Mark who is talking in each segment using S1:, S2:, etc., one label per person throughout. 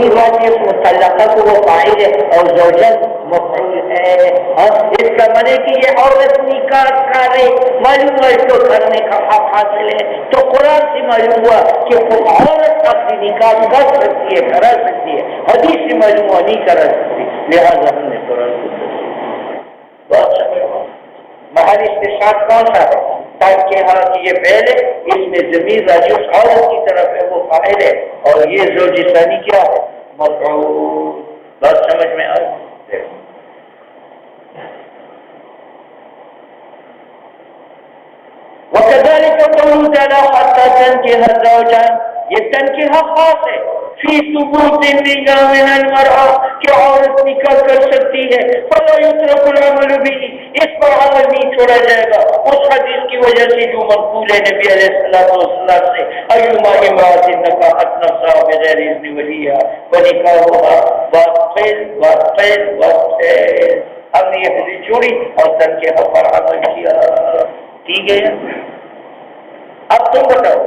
S1: وہی بات ہے مطلقہ کو وہ فاعل ہے اور زوجن مفعول ہے. اس کا معنی کہ یہ عورت نکاح کرے معلوم ہے اس کو کرنے کا حق حاصل ہے. تو قرآن سے معلوم ہوا کہ عورت اپنی نکاح کر سکتی ہے کرا سکتی ہے. حدیث سے معلوم ہوا نہیں کرا سکتی. لہٰذا ہم نے قرآن کو محل استشهاد کون سا ہے؟ تاکہ ہاں کہ یہ فعل ہے اس میں ضمیر راجع اس عورت کی طرف ہے وہ فاعل ہے اور یہ زوج ثانی کیا ہے؟ مفعول. بات سمجھ میں آئی؟ وكذلك قوله تعالى حتى تنكح الزوجان. یہ تنکیہ خاص ہے فی ثبوت النکاح من المرأة کہ عورت نکاح کر سکتی ہے. فلا یترک العمل به اس پر عمل نہیں چھوڑا جائے گا اس حدیث کی وجہ سے جو منقول ہے نبی علیہ الصلوۃ والسلام سے ایما امرأة نکحت نفسها بغیر اذن ولیها ونکاحها باطل باطل باطل. ہم نے یہ حدیث چھوڑی اور تنکیہ پر عمل کیا. ٹھیک ہے. اب تم بتاؤ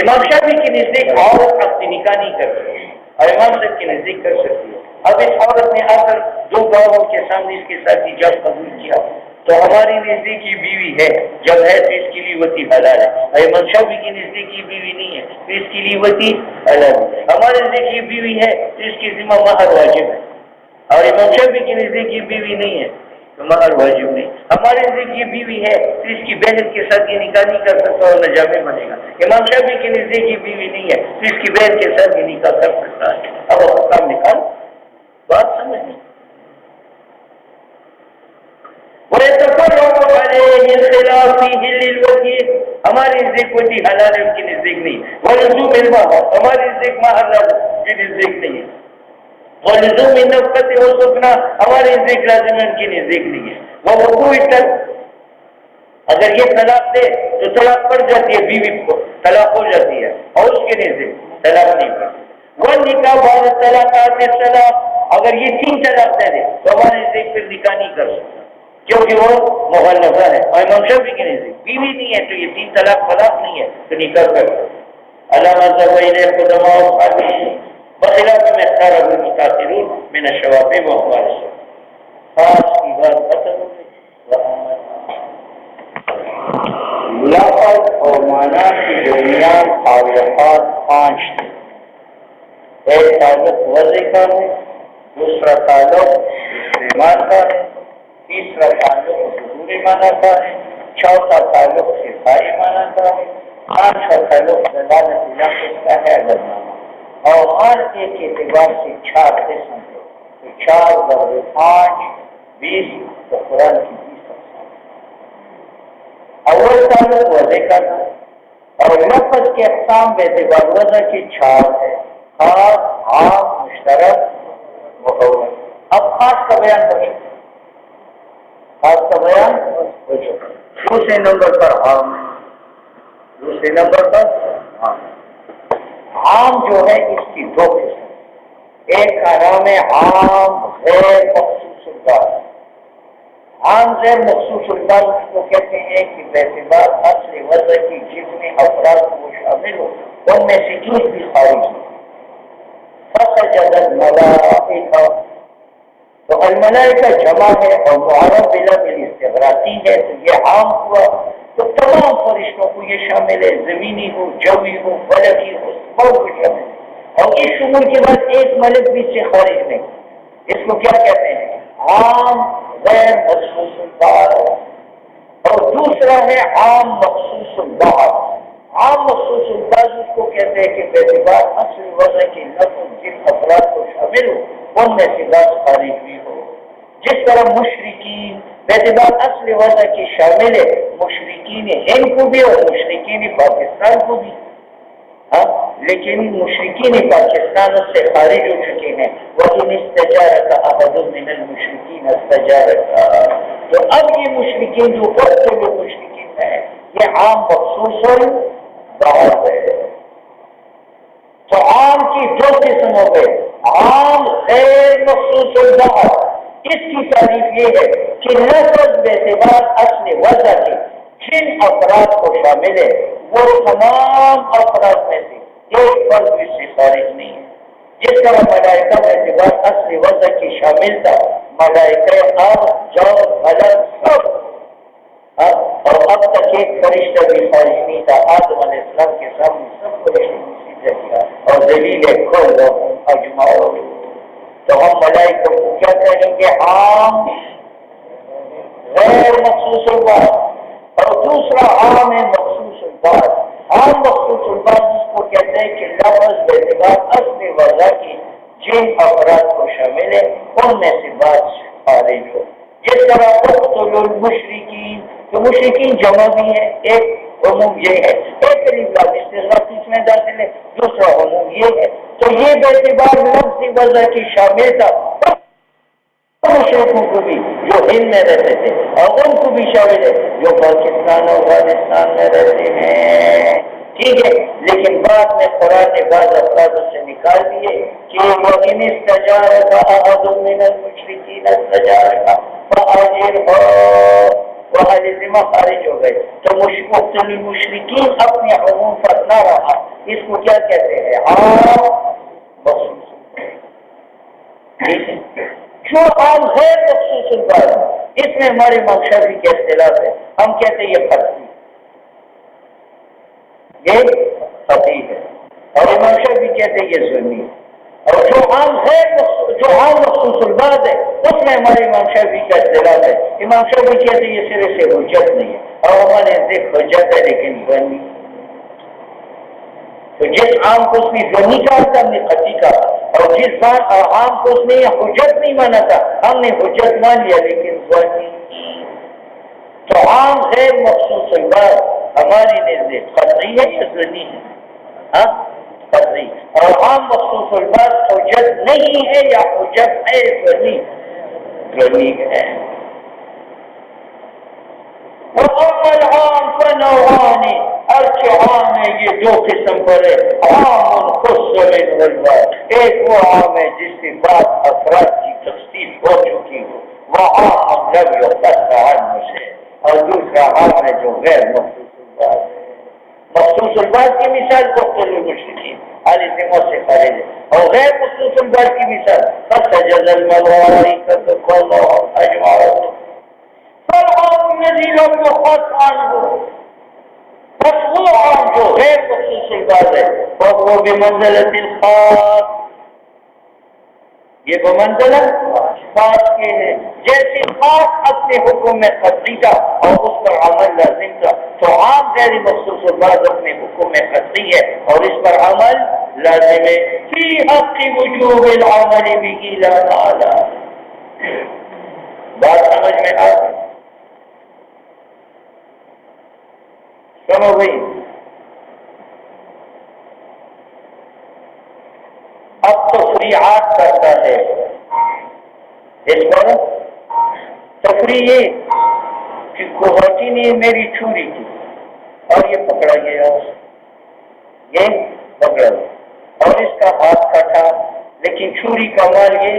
S1: امام شافعی کے نزدیک عورت اپنی نکاح نہیں کر سکتی اور امام صاحب کے نزدیک کر سکتی ہے. اب اس عورت نے آ کر دو گواہوں کے سامنے اس کے ساتھ ایجاب قبول کیا تو ہماری نزدیک یہ بیوی ہے. جب ہے تو اس کے لیے وتی حلال ہے. اور امام شافعی کے نزدیک یہ بیوی نہیں ہے تو اس کے لیے وتی حلال ہے. ہمارے نزدیک یہ بیوی ہے تو اس کی ذمہ مہر واجب ہے اور امام شافعی کے نزدیک یہ بیوی نہیں ہے تو مہر واجب نہیں. ہمارے نزدیک یہ بیوی ہے تو اس کی بہن کے ساتھ یہ نکاح نہیں کر سکتا اور نجابی بنے گا. امام شافعی کے نزدیک یہ بیوی نہیں ہے تو اس کی بہن کے ساتھ یہ نکاح کر سکتا ہے. اب حکام نکال بات سمجھ لیں. ہمارے نزدیک وتی حلال ہے ان کی نزدیک نہیں. ولزوم المہر ہمارے نزدیک مہر کی نزدیک نہیں ہے. ولزوم النفقۃ والسکن ہمارے نزدیک لازم ان کی نزدیک نہیں ہے. ووقوع الطلاق اگر یہ طلاق دے تو طلاق پڑ جاتی ہے بیوی کو طلاق ہو جاتی ہے اور اس کے نزدیک طلاق نہیں پڑتی. وہ نکاح بعد طلاقات طلاق اگر یہ 3 طلاق دے دے تو ہمارے نزدیک پھر نکاح نہیں کر سکتا کیونکہ وہ مغلظہ ہے اور امام شافعی کے نزدیک بیوی نہیں ہے تو یہ 3 طلاق نہیں ہے تو نکاح کر سکتا. علامہ زبیر قدماء بخلاف میں اختار المتاثرون من الشوافع واقوال خاص کی بات ختم ہو گئی. لفظ اور معنی کے درمیان تعلقات 5 تھے. ایک تعلق وضع کا ہے, دوسرا تعلق استعمال کا ہے, تیسرا تعلق ظہوری معنی کا ہے, چوتھا تعلق صفائی معنی کا ہے, پانچواں تعلق دلالت لفظ کا ہے علامہ. اور ہر ایک اعتبار سے 4 قسم ہے تو 4 ضرب 5 20 تو قرآن کی 20 اقسام. اول تعلق وضع کا اور لفظ کے اقسام بے اعتبار وضع کے 4 ہے, خاص عام مشترک مقوم. اب خاص کا بیان کریں, خاص کا بیان دوسرے نمبر پر عام, دوسرے نمبر پر عام. عام جو ہے اس کی 2 قسم. ایک کا نام ہے عام غیر مخصوص البال. عام غیر مخصوص البال اس کو کہتے ہیں کہ باعتبار اصل وضع کی جتنے افراد کو شامل ہو ان میں سے ایک بھی خارج ہو. فسجد الملائکہ تو الملائکہ جمع ہے اور معرب بلا بالاستغراقی ہے تو یہ عام ہوا. تو تمام فرشتوں کو یہ شامل ہے, زمینی ہو جوی ہو فلکی ہو سب کو شامل ہے. اور اس شمول کے بعد ایک ملک بھی سے خارج نہیں. اس کو کیا کہتے ہیں؟ عام غیر مخصوص البال. اور دوسرا ہے عام مخصوص البال. عام مخصوص البال اس کو کہتے ہیں کہ باعتبار اصل وضع کے لفظ جن افراد کو شامل ہو ان میں سے بعض خارج بھی ہو. جس طرح مشرکین باعتبار اصل وضع کے شامل ہے, مشرکین ہند کو بھی اور مشرکین پاکستان کو بھی. لیکن مشرکین پاکستان سے خارج ہو چکے ہیں. وَإِنِ اسْتَجَارَكَ أَحَدٌ مِّنَ الْمُشْرِكِينَ اسْتَجَارَكَ. تو اب یہ مشرکین جو جو مشرکین ہیں یہ عام مخصوص البال ہے. تو عام کی 2 قسم ہو گئے, عام غیر مخصوص البال. اس کی تعریف یہ ہے کہ لفظ باعتبار اصل وضع کے جن افراد کو شامل ہے وہ تمام افراد میں سے ایک فرد اس سے خارج نہیں ہے. جس طرح ملائکہ کا اعتبار اصل وضع کی شامل تھا، ملائکہ جاؤ غلط سب، اور اب تک ایک فرشتہ بھی خارج نہیں تھا. آدم علیہ السلام کے سامنے سب فرشتے سیدھے کیا اور دلیل کھول دو اجماؤ. تو ہم ملائکہ کو کیا کہیں گے؟ عام غیر مخصوص البات. اور دوسرا عام ہے مخصوص البات. عام مخصوص البات جس کو کہتے ہیں کہ لفظ باعتبار اصل وضع کی جن افراد کو شامل ہے ان میں سے بات خارج ہو. جس طرح اقتل المشرکین، تو مشرکین جمع بھی ہے، ایک عموم یہ ہے، ایک قریب اس میں داخل ہے، دوسرا عموم یہ ہے. تو یہ باعتبار لفظ وضع کی شامل تھا مشرکوں کو بھی جو ہند میں رہتے تھے، اور ان کو بھی شامل ہے جو پاکستان اور افغانستان میں رہتے ہیں. ٹھیک ہے، لیکن بعد میں قرآن نے بعض افراد سے نکال دیے کہ وَإِنِ اسْتَجَارَكَ أَحَدٌ مِّنَ الْمُشْرِكِينَ اسْتَجَارَكَ فَأَجِرْهُ، وہ ذمہ خارج ہو گئے. تو مختلف مشرکین اپنے عموم پر نہ رہا. اس کو کیا کہتے ہیں؟ عام مخصوص. ٹھیک ہے، جو عام غیر مخصوص البات اس میں ہمارے مقصدی کے اختلاف ہے. ہم کہتے ہیں یہ خطی، یہ خطی ہے، اور امام شافعی کہتے ہیں یہ سنی. اور جو عام مخصوص البات ہے اس میں ہمارے امام شافعی کا اختلاف ہے. امام شافعی کہتے ہیں یہ سرے سے حجت نہیں ہے، اور ہمارے دیکھ حجت ہے لیکن سنی. تو جس عام کو اس نے ضمنی کہا تھا ہم نے خطی کہا، اور جس عام کو اس نے حجت نہیں مانا تھا ہم نے حجت مان لیا لیکن ضمنی. تو عام غیر مخصوص البات ہماری نزدیک خطی ہے یا ضمنی ہے؟ خطی. اور عام مخصوص البات حجت نہیں ہے یا حجت ہے؟ ضمنی ہے. وَأَمَّا الْعَامُ فَنَوْعَانِ، اچھا عام ہے یہ دو قسم پر ہے. عام خص منه البات، ایک وہ عام ہے جس کی بات افراد کی تخصیص ہو چکی ہو، وہ عام لم يختص عنه شيء. اور دوسرا عام ہے جو غیر مخصوص البات ہے. مخصوص البات کی مثال اقتل المشرکین، علی ذمہ سے خارج ہے. اور غیر مخصوص البات کی مثال فسجد الملائکۃ كلهم اجمعون. فالعام الذي لم يخص عنه، بس وہ عام جو غیر مخصوص البات ہے وہ بمنزلۃ الخاص، یہ بمنزلہ خاص کے ہے. جیسے خاص اپنے حکم میں قطعی تھا اور اس پر عمل لازم تھا، تو عام غیر مخصوص البات اپنے حکم میں قطعی ہے اور اس پر عمل لازم ہے. فی حق وجوب العمل به لا تعالی. بات سمجھ میں آ گئی؟ سنو بھائی، اب تفریحات کرتا ہے. اس پر تفریح یہ کہ کوہٹی نے میری چھری کی اور یہ پکڑا گیا، یہ پکڑا اور اس کا ہاتھ کٹا، لیکن چھری کا مال یہ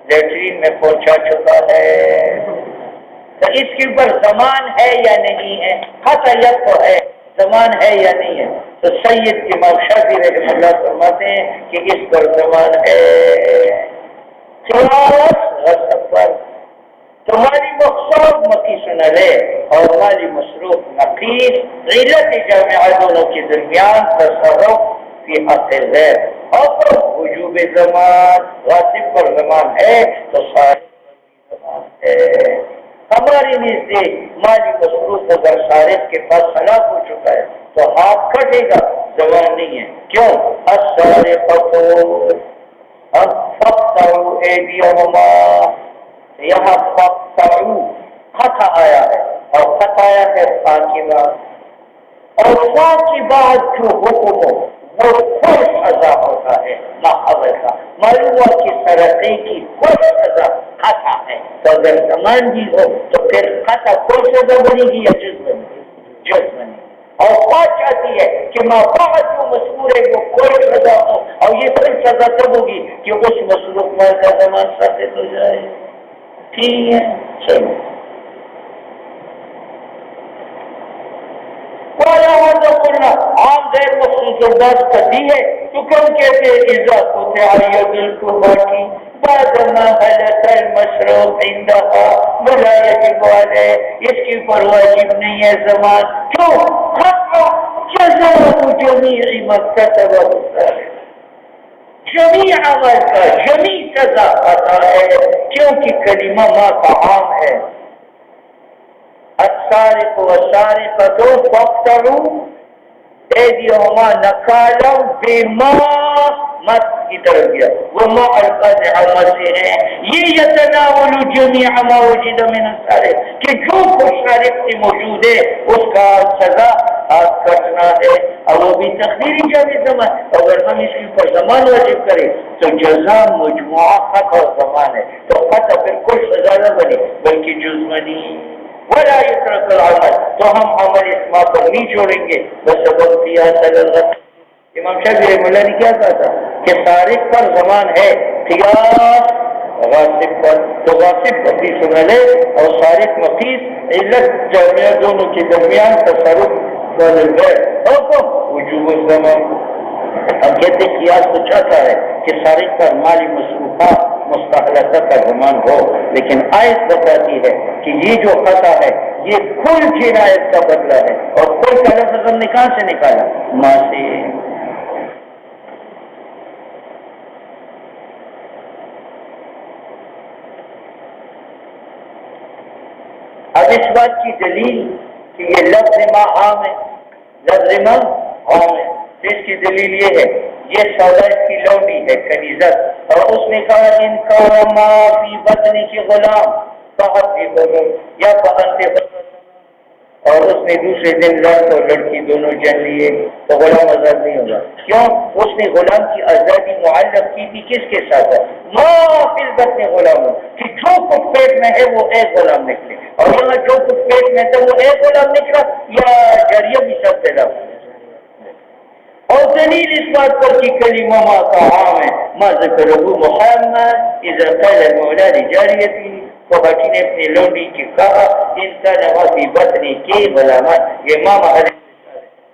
S1: لیٹرین میں پہنچا چکا ہے. تو اس کے اوپر زمان ہے یا نہیں ہے؟ قطعیت تو ہے، زمان ہے یا نہیں ہے؟ تو سید امام شافعی رحمہ اللہ فرماتے ہیں کہ اس پر زمان ہے. پر تو مالی مقصود مقیس نلے اور مالی مصروف نقیس، علت جامعہ دونوں کے درمیان تصرف فی حق غیر. اور وجوب زمان واسف پر زمان ہے تو سارے زمان ہے. ہماری نزدیک مالی مصروف اگر صارف کے پاس ہلاک ہو چکا ہے تو ہاتھ کٹے گا، زمان نہیں ہے. کیوں؟ السارقۃ فقطعوا ایدیہما، یہاں فقطعوا خطا آیا ہے اور خطا آیا ہے فا کے بعد، اور فا کے بعد جو حکم ہو وہ کوئی سزا ہوتا ہے محاور کا. معلوم ہوا کہ سرقے کی کوئی سزا خطا ہے، تو اگر زمان بھی ہو تو پھر خطا کوئی سزا بنے گی یا جز بنے گی؟ جز بنے گی. اور بات چاہتی ہے کہ بعد جو مذکور ہے وہ کوئی سزا ہو، اور یہ پھر سزا تب ہوگی کہ اس مصروف مال کا زمان ثابت ہو جائے. ٹھیک ہے، چلو. عام غیر مخصوص بات کرتی ہے تو کم کہتے اذا قطع دل کو باقی بعد ما حلت المشروع عندها ولا يجب عليه، اس کی پر واجب نہیں ہے زمان کیوں ختم جزاء جميع ما كتب الصالح، جمیع عمل کا جمیع سزا آتا ہے کیونکہ کلمہ ما کا عام ہے. السارق والسارقة فاقطعوا ایدیہما نکالا بما مت کی طرف گیا وما القاطع مت ہے یہ یتناول جمیع ما وجد من السارق کہ جو کچھ سارق سے موجود ہے اس کا سزا کٹنا ہے. اور وہ بھی تقدیری جامع زمان، اگر ہم اس کے اوپر زمان واجب کریں تو جزا مجموعہ خط اور زمان ہے تو خط پھر کوئی سزا نہ بنے بلکہ جزمنی ولا يترك العمل، تو ہم عمل اسما پر نہیں چھوڑیں گے. بس سبب دیا امام شافعی رحمہ اللہ نے کیا کہا تھا کہ سارق پر زمان ہے قیاس غاصب پر، تو غاصب پر بھی سنا لے اور سارق مقیس علت جامعہ دونوں کے درمیان تصرف حکم وجوب الزمان. ہم کہتے قیاس تو چاہتا ہے کہ سارق پر مالی مصروفات مستحلقہ کا زمان ہو، لیکن آیت بتاتی ہے کہ یہ جو خطا ہے یہ کل جنایت کا بدلہ ہے، اور کل کا لفظ ہم نے کہاں سے نکالا؟ ماں سے. اب اس بات کی دلیل کہ یہ لفظ ماں عام ہے، لفظ ماں عام ہے، اس کی دلیل یہ ہے یہ سودا اس کی لونڈی ہے کنیزت، اور اس نے کہا ان کا ما فی بطن کی غلام بہت بھی بولو یا بہت سے، اور اس نے دوسرے دن لڑک اور لڑکی دونوں جن لیے تو غلام آزاد نہیں ہوگا. کیوں؟ اس نے غلام کی آزادی معلق کی تھی کس کے ساتھ؟ ما فی بطن غلام، کہ جو کچھ پیٹ میں ہے وہ ایک غلام نکلے، اور یہاں جو کچھ پیٹ میں تھا وہ ایک غلام نکلا یا جاریہ بھی سب پیدا ہوا. اور دلیل اس بات پر کہ کلمہ ما کا عام ہے ما ذکرہ محمد اذا قال المولا لجاریتی، تو بچی نے اپنی لونڈی کی کہا ان کا نما فی بطنی کی غلامات، یہ ماں محل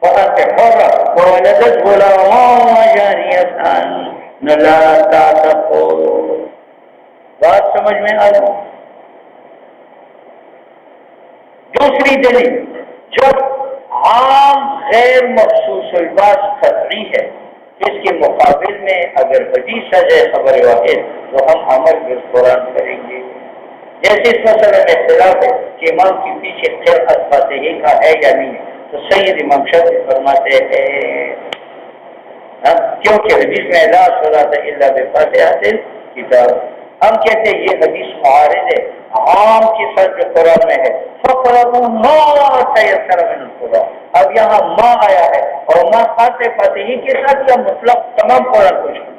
S1: فقط حرہ وولدت غلامان جاریتان نلا تعتقو. بات سمجھ میں آ رہا؟ دوسری دلیل جب عام غیر مخصوص الباس قطعی ہے، اس کے مقابل میں اگر حدیث آ جائے خبر واحد تو ہم عمل بالقرآن کریں گے. جیسے اس مسئلہ میں اختلاف ہے کہ امام کے پیچھے قرأت فاتحہ کا ہے یا نہیں ہے، تو سید امام شافعی فرماتے ہیں کیونکہ حدیث میں لا صلاۃ الا بفاتحۃ الکتاب، ہم کہتے ہیں یہ حدیث معارض ہے عام کے ساتھ جو قرآن میں ہے فَقْرَأُوا مَا تَيَسَّرَ مِنَ الْقُرْآنِ. اب یہاں ماں آیا ہے اور ماں خاص فاتحی کے ساتھ یا مطلق تمام قرآن کو چھوڑ،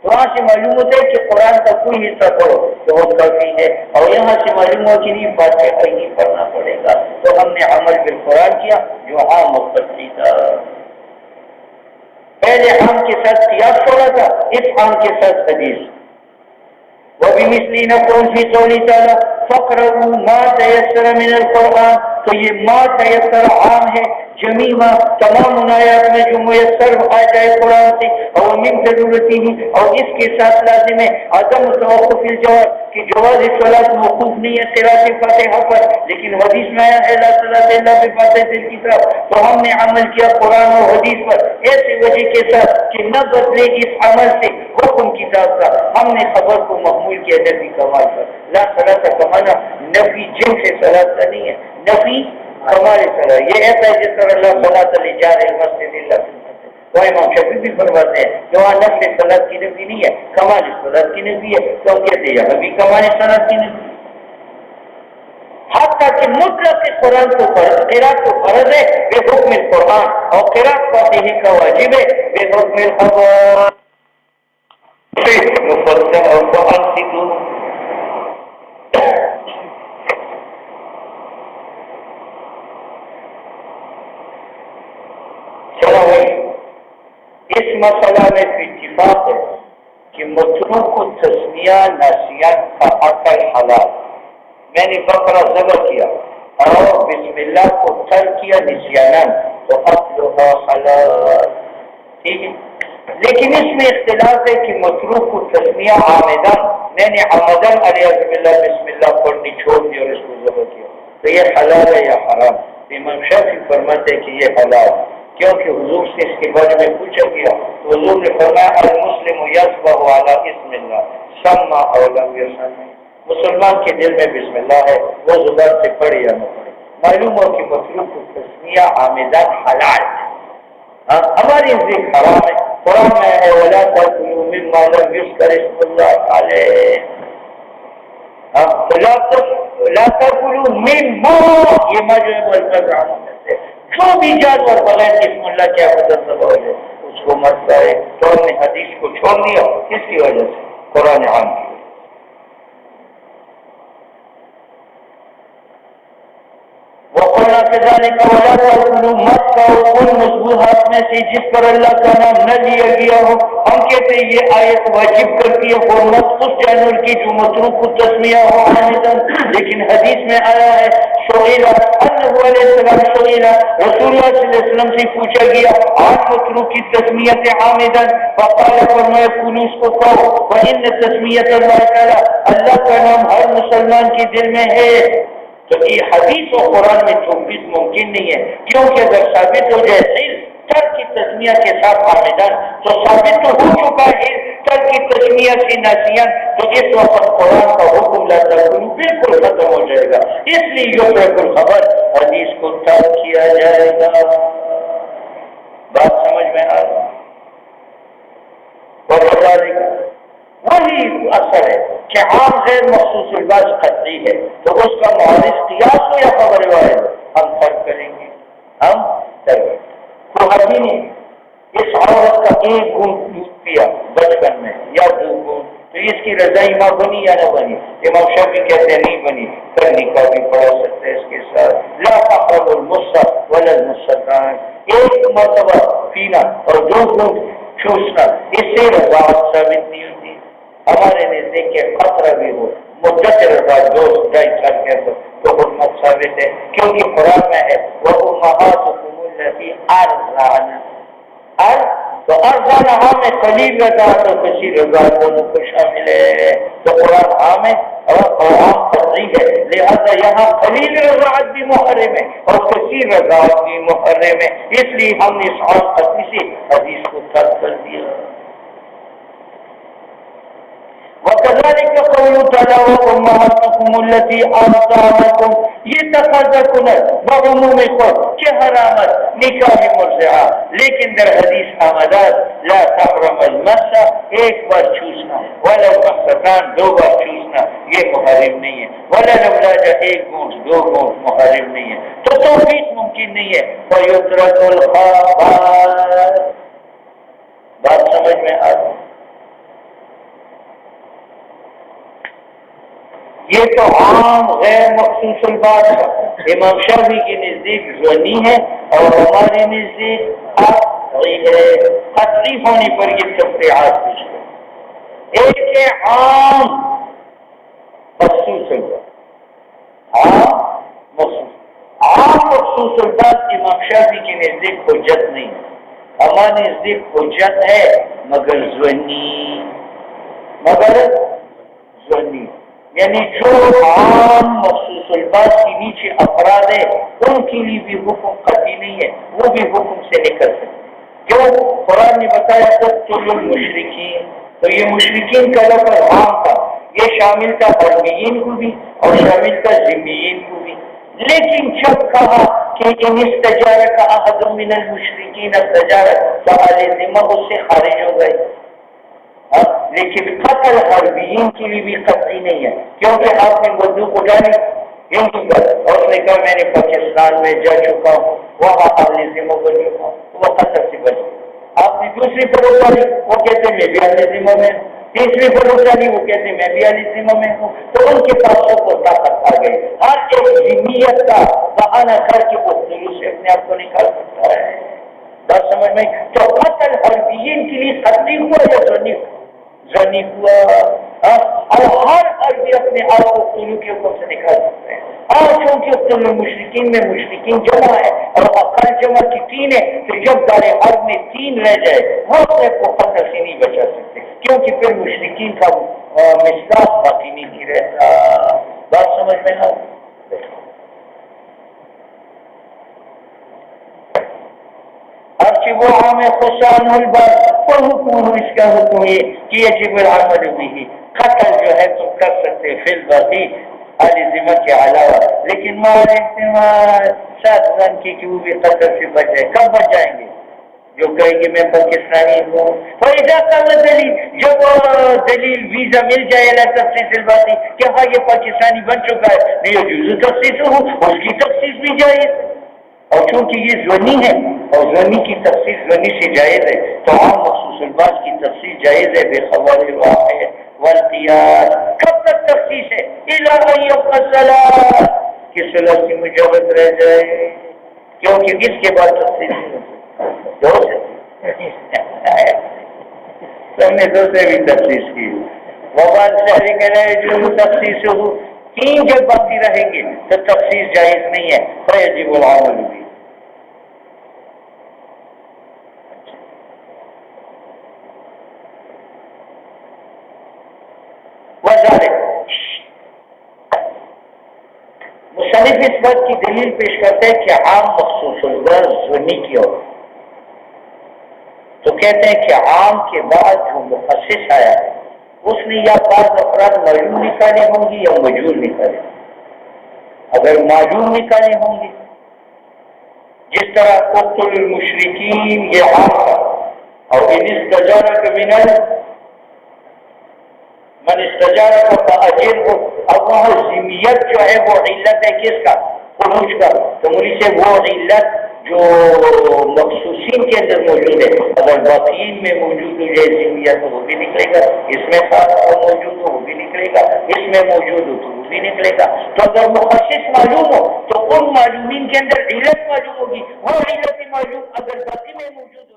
S1: تو وہاں سے معلوم ہوتا ہے کہ قرآن کا کوئی حصہ پڑھو تو وہ کافی ہے، اور یہاں سے معلوم ہو کہ نہیں فاتحہ نہیں پڑھنا پڑے گا. تو ہم نے عمل بالقرآن کیا جو عام مقتضی تھا. پہلے عام کے ساتھ قیاس چھوڑا تھا، اس عام کے ساتھ حدیث. وَبِمِثْلِ نَقُولُ فِي قَوْلِهِ تَعَالَى فَاقْرَؤُوا مَا تَيَسَّرَ مِنَ الْقُرْآنِ، تو یہ ما تیسر عام ہے جمیع تمام آیات میں جو میسر آ جائے قرآن سے، اور من ضرورتی ہی، اور اس کے ساتھ لازم ہے عدم توقف الجواب کہ جواز صلاۃ موقوف نہیں ہے قراءۃ فاتحہ پر، لیکن حدیث میں آیا ہے لا صلاۃ الا بفاتحۃ الکتاب، تو ہم نے عمل کیا قرآن اور حدیث پر ایسی وجہ کے ساتھ کہ نہ بدلے اس عمل سے حکم کتاب کا. ہم نے خبر کو محمول کیا نفی کمال پر. لا صلاۃ کا معنی نفی جن سے صلاۃ کا نہیں ہے، نفی کمال صلاح. یہ ایسا ہے جس طرح اللہ صلاۃ علی جار المسجد اللہ، وہ امام شافعی بھی فرماتے ہیں کہ وہاں نفل صلاۃ کی نفی نہیں ہے، کمال صلاۃ کی نفی ہے. تو کہتے ہیں ابھی کمال صلاۃ کی نفی، حتیٰ کہ مطلق قرآن کو قرأت کو فرض ہے بے حکم القرآن، اور قرأت فاتحہ کا واجب ہے بے حکم القرآن. مفصل اور فانصتوا. اس مسئلہ میں اتفاق ہے کہ متروک کو تسمیہ ناسیان کا عقل حلال. میں نے بقرہ ذبح کیا اور بسم اللہ کو ترک کیا نسیاناً تو عقلها حلال. ٹھیک ہے، لیکن اس میں اختلاف ہے کہ متروک کو تسمیہ آمدن یعنی آمدن علیہ بسم اللہ پڑھنی چھوڑ دی اور اس کو ذبح کیا تو یہ حلال ہے یا حرام؟ امام شافعی فرماتے ہیں کہ یہ حلال، کیونکہ حضور سے اس کے بارے میں پوچھا گیا تو حضور نے فرمایا المسلم یصبح علی اسم اللہ سما او لم یسمع، مسلمان کے دل میں بسم اللہ ہے وہ زبان سے پڑھے یا نہ پڑھے۔ معلوم ہو کہ متروک کو تسمیہ آمدن حلال ہے، ہماری نزدیک حرام ہے۔ قرآن میں ہے وَلَا تَأْكُلُوا مِمَّا لَمْ يُذْكَرِ اسْمُ اللَّهِ عَلَيْهِ، لا تأكلوا مما، یہ مجمع والمزرعہ سے جو بھی جانور بغیر اسم اللہ کے عبادت ذبح ہو جائے اس کو مت کرے، تو ہم نے حدیث کو چھوڑ دیا کس کی وجہ سے؟ قرآن عام کی۔ وقلنا كذلك ولا تأكلوا مت ان مذبوحات میں سے جس پر اللہ کا نام نہ لیا گیا ہو۔ ہم کہتے ہیں یہ آیت واجب کرتی ہے حرمت اس جانور کی جو متروک کو تسمیہ ہو عامدن، لیکن حدیث میں آیا ہے سئل انہ علیہ السلام سئل رسول اللہ صلی اللہ علیہ وسلم سے پوچھا گیا عن متروک کی تسمیت عامدن فقال فرمایا کلوا اس کو کھاؤ فإن تسمیت اللہ تعالی، اللہ کا نام ہر مسلمان کے دل میں ہے۔ تو یہ حدیث و قرآن میں توفیق ممکن نہیں ہے، کیونکہ اگر ثابت ہو جائے ترک کی تسمیہ کے ساتھ عامدن تو ثابت تو ہو چکا ہے ترک کی تسمیہ سے ناسیان، تو اس وقت قرآن کا حکم لا تأکلوا بالکل ختم ہو جائے گا، اس لیے یترک الخبر حدیث کو ترک کیا جائے گا۔ بات سمجھ میں آ رہا ہے؟ وہی اثر ہے کہ عام غیر مخصوص الباس قطعی ہے تو اس کا معارض قیاس ہو یا خبر واحد، ہم فرق کریں گے، ہم کو حدی نے اس عورت کا ایک گھونٹ دودھ پیا بچپن میں یا 2 گھونٹ تو اس کی رضائی ماں بنی یا نہ بنی؟ امام شافعی کہتے ہیں نہیں بنی، پھر نکاح بھی پڑھا سکتے اس کے ساتھ۔ لا تقربوا المصح ولا المصحان، ایک مرتبہ پینا اور 2 گھونٹ چوسنا اس سے رضاعت ثابت نہیں ہوتی۔ ہمارے نزدیک کے خطرہ بھی ہو مدت رضا 2-2.5 سال کے اندر تو حکمت ثابت ہے، کیونکہ قرآن میں ہے وَأُمَّهَاتُكُمُ اللَّاتِي أَرْضَعْنَ، تو ارضانہ میں قلیل رضا تو کثیر رضا دونوں کو شامل ہے، تو قرآن عام ہے اور عام قطعی ہے، لہذا یہاں قلیل رضاعت بھی محرم ہے اور کثیر رضاعت بھی محرم ہے، اس لیے ہم نے اس عام قطعی سے حدیث کو ترک کر دیا۔ وَكَذَلِكَ قَوْلُهُ تَعَالَى وَأُمَّهَاتُكُمُ اللَّاتِي أَرْضَعْنَكُمْ، یہ تقاضا کنت بعموم خود کہ حرامت نکاح مرضعہ، لیکن در حدیث آمداد لا تحرم المسح، ایک بار چوسنا ولا المسحتان 2 بار چوسنا یہ محرم نہیں ہے، ولا الأولاج 1 گھونٹ 2 گھونٹ محرم نہیں ہے، تو توفیق ممکن نہیں ہے۔ وَيُتْرَكُ الْخَبَائِثُ، بات سمجھ میں آ رہی؟ یہ تو عام غیر مخصوص الباس ہے، امام شافعی کے نزدیک ظنی ہے اور ہمارے نزدیک قطعی ہونے پر یہ تفریحات کچھ ہے۔ ایک ہے عام مخصوص الباس، عام مخصوص الباس امام شافعی کے نزدیک حجت نہیں ہے، ہمارے نزدیک حجت ہے مگر ظنی، یعنی جو عام مخصوص الباس کے نیچے افراد ہے ان کے لیے بھی حکم قطعی نہیں ہے، وہ بھی حکم سے نکل سکتے، کیوں؟ قرآن نے بتایا قتل المشرکین، تو یہ مشرکین کا لفظ عام تھا، یہ شامل تھا حربیین کو بھی اور شامل تھا ذمیین کو بھی، لیکن جب کہا کہ ان استجارک احد من المشرکین استجارک تو اہل ذمہ اس سے خارج ہو گئے، لیکن قتل حربیین کے لیے بھی قطعی نہیں ہے، کیونکہ آپ نے بندوق اٹھانی اور اس نے کہا میں نے پاکستان میں جا چکا ہوں وہاں اہل ذمہ بن چکا ہوں تو وہ قتل سے بچ گئے۔ آپ نے دوسری فروخ ڈالی، وہ کہتے میں بھی اہل ذمہ میں ہوں، تیسری فروخ ڈالی، وہ کہتے میں بھی اہل ذمہ میں ہوں، تو ان کے پاس سب کو طاقت آ گئی، ہر ایک ذمیت کا بہانہ کر کے وہ جلوس سے اپنے آپ کو نکال سکتا ہے۔ بات سمجھ میں؟ تو قتل حربیین کے لیے قطعی ہوا یا ظنی ہوا؟ اور ہر عربی اپنے آپ کو قلو کے حکم سے نکال سکتے ہیں. چونکہ تم مشرکین میں مشرکین جمع ہے اور اقل جمع کی 3 ہے، تو جب دارے حرب میں 3 رہ جائے وہ اپنے کو خطر سے نہیں بچا سکتے، کیونکہ پھر مشرکین کا مصداق باقی نہیں رہتا. بات سمجھ میں آ اچھی وہ عام خصان البر اور حکم اس کا حکم یہ کہ یجب العمل بھی قتل جو ہے تم کر سکتے فی الباقی علی ذمہ کے علاوہ، لیکن مال احتمال ساتھ زن کی کہ وہ بھی قتل سے بچ جائے. کب بچ جائیں گے؟ جو کہے گی میں پاکستانی ہوں. فائدہ کم دلیل، جب دلیل ویزا مل جائے نا تخصیص الباقی کہ ہاں یہ پاکستانی بن چکا ہے، نہیں جو تخصیص ہو اس کی تخصیص بھی جائز. اور چونکہ یہ ضنی ہے اور ضنی کی تخصیص ضنی سے جائز ہے، تو عام مخصوص الباس کی تخصیص جائز ہے بے خبر الواقع والقیاس. کب تک تخصیص ہے؟ الا ان يبقى الصلاة کہ صلاة کی مجابت رہ جائے، کیونکہ اس کے بعد تخصیص سب نے دوسرے بھی تخصیص کی. وبال شہری کہنا ہے جو تخصیص ہو 3 جب باقی رہیں گے تو تخصیص جائز نہیں ہے. فیجب العمل بھی وذالک مصنف اس بات کی دلیل پیش کرتے ہیں کہ عام مخصوص الغرض ضمنی کی ہو، تو کہتے ہیں کہ عام کے بعد جو مخصص آیا ہے اس نے یا بعض افراد معلوم نکالے ہوں گی یا مجہول نکالے. اگر معلوم نکالے ہوں گے جس طرح قتل المشرکین یہ عام تھا، اور ان استجارہ من استجارہ کا اجر ہو. اب وہاں ذمیت جو ہے وہ علت ہے کس کا؟ خروج کا. تو مجھ سے وہ علت جو مخصوصین کے اندر موجود ہے اگر باقیین میں موجود ہو جائے ذمیت تو وہ بھی نکلے گا، اس میں خاص موجود ہو وہ بھی نکلے گا، اس میں موجود ہو تو وہ بھی نکلے گا. تو اگر مخصص معلوم ہو تو ان معلومین کے اندر علت معلوم ہوگی، وہ علت معلوم اگر باقی میں موجود